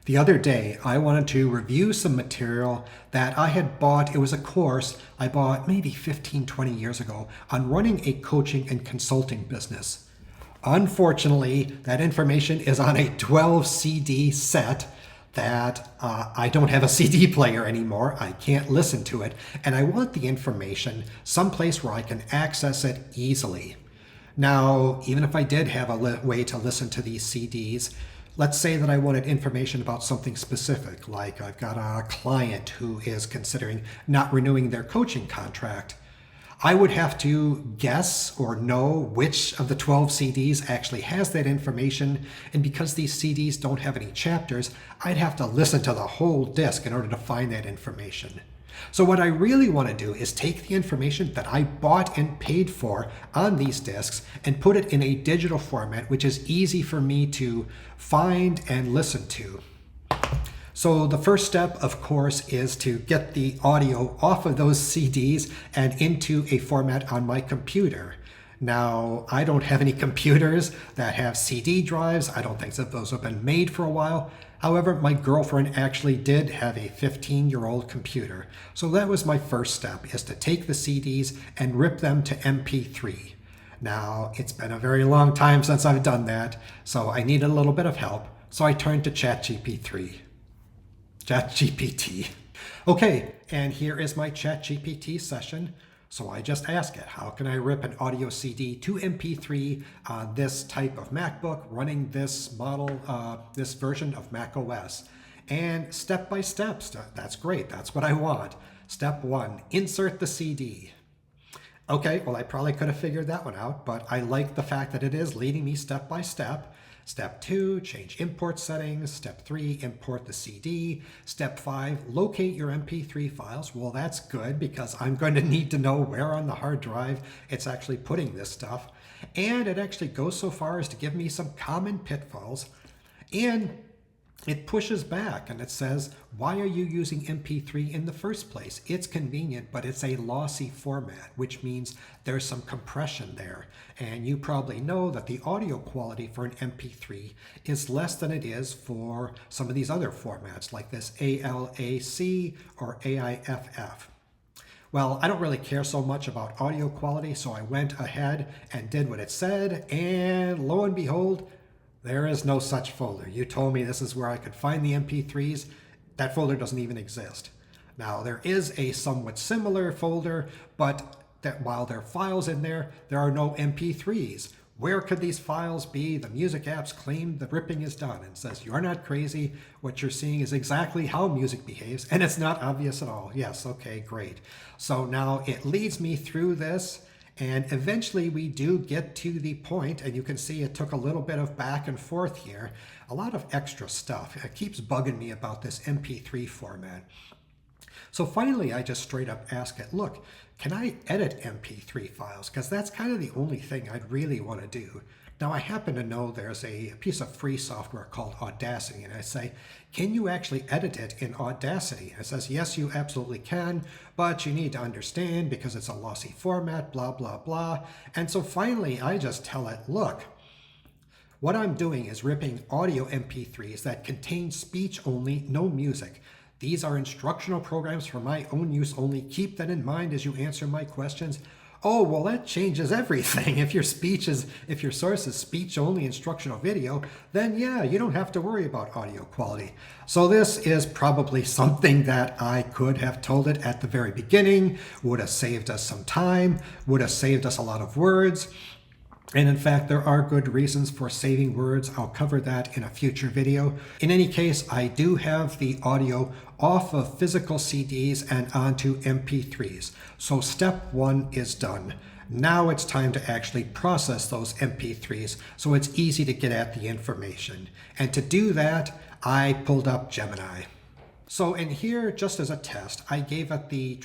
The other day, I wanted to review some material that I had bought. It was a course I bought maybe 15, 20 years ago on running a coaching and consulting business. Unfortunately, that information is on a 12 CD set that I don't have a CD player anymore. I can't listen to it, and I want the information someplace where I can access it easily. Now, even if I did have a way to listen to these CDs, let's say that I wanted information about something specific, like I've got a client who is considering not renewing their coaching contract. I would have to guess or know which of the 12 CDs actually has that information, and because these CDs don't have any chapters, I'd have to listen to the whole disc in order to find that information. So what I really want to do is take the information that I bought and paid for on these discs and put it in a digital format, which is easy for me to find and listen to. So the first step, of course, is to get the audio off of those CDs and into a format on my computer. Now, I don't have any computers that have CD drives. I don't think that those have been made for a while. However, my girlfriend actually did have a 15-year-old computer. So that was my first step, is to take the CDs and rip them to MP3. Now, it's been a very long time since I've done that, so I needed a little bit of help. So I turned to ChatGPT. Okay, and here is my ChatGPT session. So I just ask it, how can I rip an audio CD to MP3 on this type of MacBook running this model, this version of Mac OS? And step by step, that's great, that's what I want. Step 1, insert the CD. Okay, well, I probably could have figured that one out, but I like the fact that it is leading me step by step. Step 2, change import settings. Step 3, import the CD. Step 5, locate your MP3 files. Well, that's good because I'm going to need to know where on the hard drive it's actually putting this stuff. And it actually goes so far as to give me some common pitfalls. And it pushes back and it says, why are you using MP3 in the first place? It's convenient, but it's a lossy format, which means there's some compression there. And you probably know that the audio quality for an MP3 is less than it is for some of these other formats like this ALAC or AIFF. Well, I don't really care so much about audio quality, so I went ahead and did what it said, and lo and behold, there is no such folder. You told me this is where I could find the MP3s. That folder doesn't even exist. Now, there is a somewhat similar folder, but that while there are files in there, there are no MP3s. Where could these files be? The music apps claim the ripping is done and says, you're not crazy. What you're seeing is exactly how music behaves, and it's not obvious at all. Yes, okay, great. So now it leads me through this, and eventually we do get to the point, and you can see it took a little bit of back and forth here, a lot of extra stuff. It keeps bugging me about this MP3 format. So finally, I just straight up ask it, look, can I edit MP3 files? Because that's kind of the only thing I'd really want to do. Now, I happen to know there's a piece of free software called Audacity, and I say, can you actually edit it in Audacity? And it says, yes, you absolutely can, but you need to understand because it's a lossy format, blah, blah, blah. And so finally, I just tell it, look, what I'm doing is ripping audio MP3s that contain speech only, no music. These are instructional programs for my own use only. Keep that in mind as you answer my questions. Oh, well, that changes everything. If your source is speech only instructional video, then yeah, you don't have to worry about audio quality. So this is probably something that I could have told it at the very beginning, would have saved us some time, would have saved us a lot of words. And in fact, there are good reasons for saving words. I'll cover that in a future video. In any case, I do have the audio off of physical CDs and onto MP3s. So step 1 is done. Now it's time to actually process those MP3s so it's easy to get at the information. And to do that, I pulled up Gemini. So in here, just as a test, I gave it the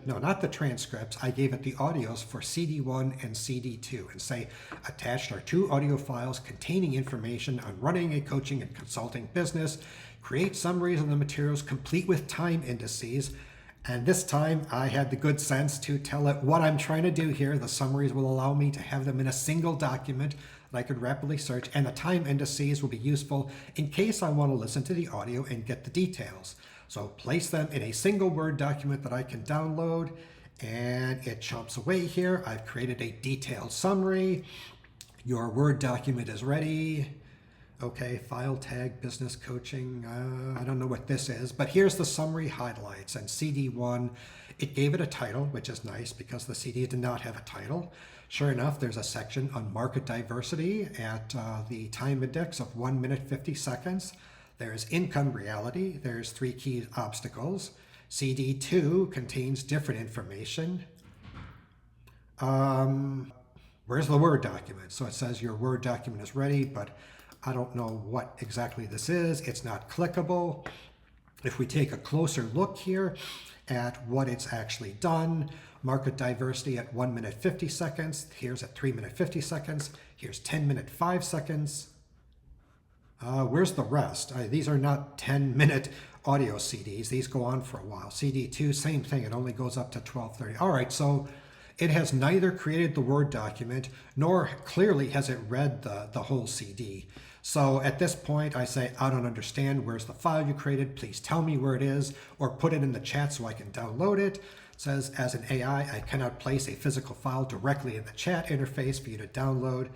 not the transcripts, I gave it the audios for CD1 and CD2 and say, attached are 2 audio files containing information on running a coaching and consulting business, create summaries of the materials complete with time indices, and this time I had the good sense to tell it what I'm trying to do here. The summaries will allow me to have them in a single document. that I could rapidly search, and the time indices will be useful in case I want to listen to the audio and get the details. So place them in a single Word document that I can download, and it chomps away here. I've created a detailed summary. Your Word document is ready. Okay, file tag, business coaching. I don't know what this is, but here's the summary highlights. And CD1, it gave it a title, which is nice because the CD did not have a title. Sure enough, there's a section on market diversity at the time index of 1 minute 50 seconds. There's income reality. There's 3 key obstacles. CD2 contains different information. Where's the Word document? So it says your Word document is ready, but I don't know what exactly this is. It's not clickable. If we take a closer look here at what it's actually done, market diversity at 1 minute 50 seconds. Here's at 3 minute 50 seconds. Here's 10 minute 5 seconds. Where's the rest? These are not 10-minute audio CDs. These go on for a while. CD2, same thing. It only goes up to 12:30. All right, so it has neither created the Word document, nor clearly has it read the whole CD. So at this point, I say, I don't understand. Where's the file you created? Please tell me where it is, or put it in the chat so I can download it. It says, as an AI, I cannot place a physical file directly in the chat interface for you to download.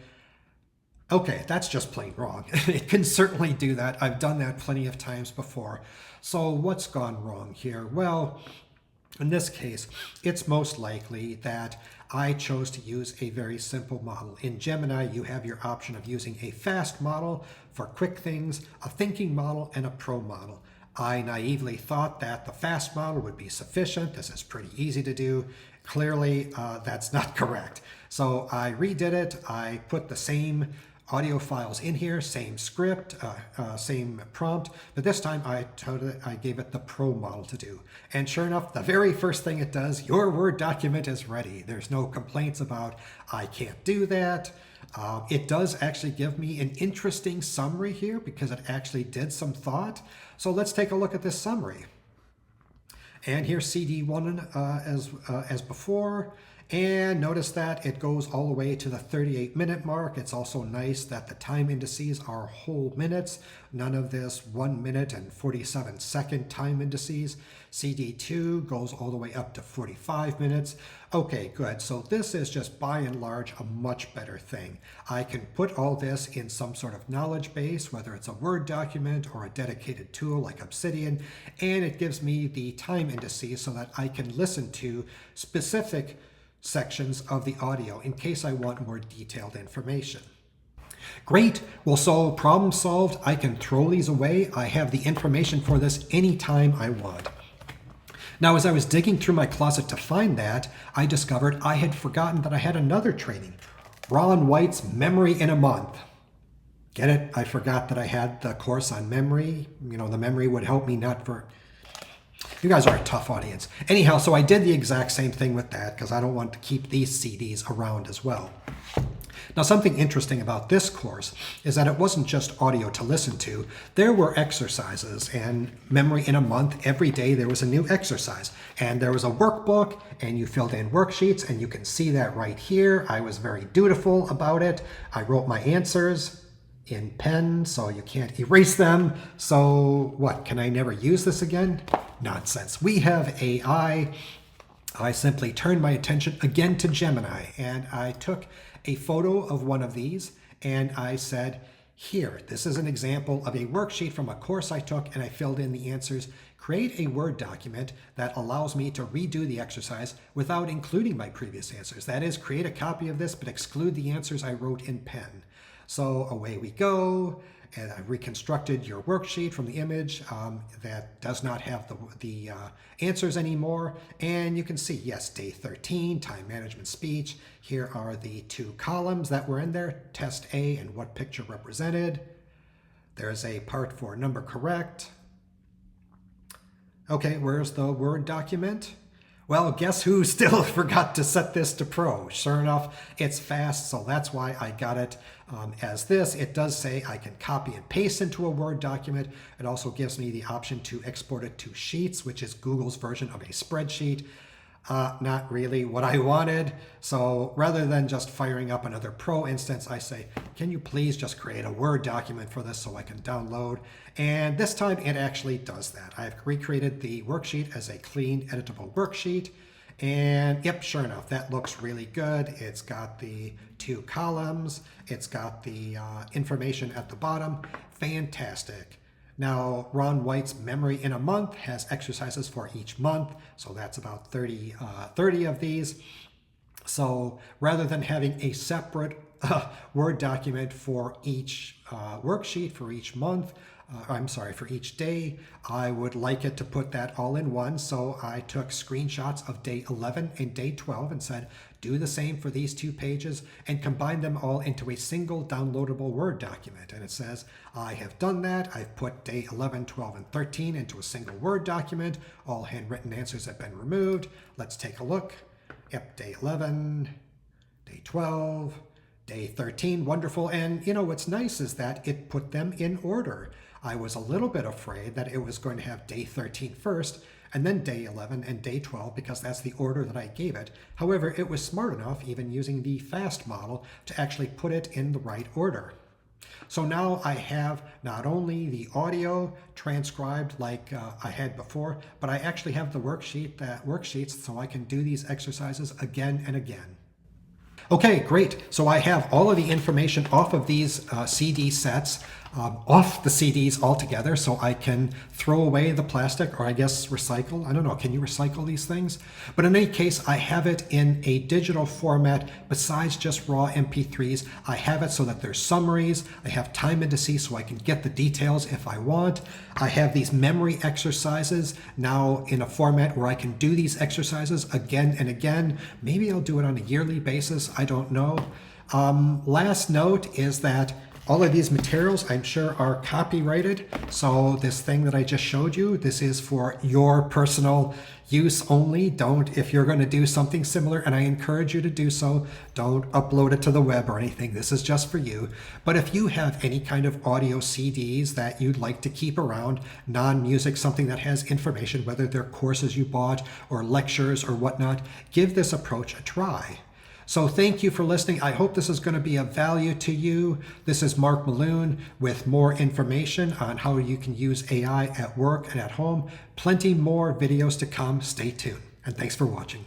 Okay, that's just plain wrong. It can certainly do that. I've done that plenty of times before. So what's gone wrong here? Well, in this case, it's most likely that I chose to use a very simple model. In Gemini, you have your option of using a fast model for quick things, a thinking model, and a pro model. I naively thought that the fast model would be sufficient. This is pretty easy to do. Clearly, that's not correct. So I redid it. I put the same audio files in here, same script, same prompt, but this time I gave it the pro model to do. And sure enough, the very first thing it does, your Word document is ready. There's no complaints about, I can't do that. It does actually give me an interesting summary here because it actually did some thought. So let's take a look at this summary. And here's CD1 as before. And notice that it goes all the way to the 38-minute mark. It's also nice that the time indices are whole minutes, none of this 1 minute and 47-second time indices. CD2 goes all the way up to 45 minutes. Okay, good. So this is just by and large a much better thing. I can put all this in some sort of knowledge base, whether it's a Word document or a dedicated tool like Obsidian, and it gives me the time indices so that I can listen to specific sections of the audio in case I want more detailed information. Great. Well, so problem solved. I can throw these away. I have the information for this anytime I want. Now, as I was digging through my closet to find that, I discovered I had forgotten that I had another training, Ron White's Memory in a Month. Get it? I forgot that I had the course on memory. You know, the memory would help me not for... You guys are a tough audience. Anyhow, so I did the exact same thing with that because I don't want to keep these CDs around as well. Now, something interesting about this course is that it wasn't just audio to listen to. There were exercises, and Memory in a Month, every day there was a new exercise. And there was a workbook, and you filled in worksheets, and you can see that right here. I was very dutiful about it. I wrote my answers in pen, so you can't erase them. So what, can I never use this again? Nonsense. We have AI. I simply turned my attention again to Gemini, and I took a photo of one of these, and I said, here, this is an example of a worksheet from a course I took, and I filled in the answers. Create a Word document that allows me to redo the exercise without including my previous answers. That is, create a copy of this, but exclude the answers I wrote in pen. So away we go, and I've reconstructed your worksheet from the image that does not have the answers anymore. And you can see, yes, day 13, time management speech. Here are the 2 columns that were in there, test A and what picture represented. There's a part for number correct. Okay, where's the Word document? Well, guess who still forgot to set this to pro? Sure enough, it's fast, so that's why I got it as this. It does say I can copy and paste into a Word document. It also gives me the option to export it to Sheets, which is Google's version of a spreadsheet. Not really what I wanted. So rather than just firing up another Pro instance, I say, can you please just create a Word document for this so I can download? And this time it actually does that. I've recreated the worksheet as a clean, editable worksheet. And yep, sure enough, that looks really good. It's got the 2 columns. It's got the information at the bottom. Fantastic. Now, Ron White's Memory in a Month has exercises for each month, so that's about 30 of these. So rather than having a separate Word document for each worksheet for each month, for each day, I would like it to put that all in one. So I took screenshots of day 11 and day 12 and said, do the same for these 2 pages and combine them all into a single downloadable Word document. And it says, I have done that. I've put day 11, 12, and 13 into a single Word document. All handwritten answers have been removed. Let's take a look. Yep, day 11, day 12, day 13, wonderful. And you know, what's nice is that it put them in order. I was a little bit afraid that it was going to have day 13 first and then day 11 and day 12 because that's the order that I gave it. However, it was smart enough, even using the fast model, to actually put it in the right order. So now I have not only the audio transcribed like I had before, but I actually have the worksheets so I can do these exercises again and again. Okay, great. So I have all of the information off of these CD sets, off the CDs altogether, so I can throw away the plastic, or I guess recycle. I don't know, can you recycle these things? But in any case, I have it in a digital format besides just raw MP3s. I have it so that there's summaries. I have time indices so I can get the details if I want. I have these memory exercises now in a format where I can do these exercises again and again. Maybe I'll do it on a yearly basis. I don't know. Last note is that all of these materials, I'm sure, are copyrighted. So this thing that I just showed you, this is for your personal use only. Don't, if you're going to do something similar, and I encourage you to do so, don't upload it to the web or anything. This is just for you. But if you have any kind of audio CDs that you'd like to keep around, non-music, something that has information, whether they're courses you bought or lectures or whatnot, give this approach a try. So thank you for listening. I hope this is going to be of value to you. This is Mark Malone with more information on how you can use AI at work and at home. Plenty more videos to come. Stay tuned. And thanks for watching.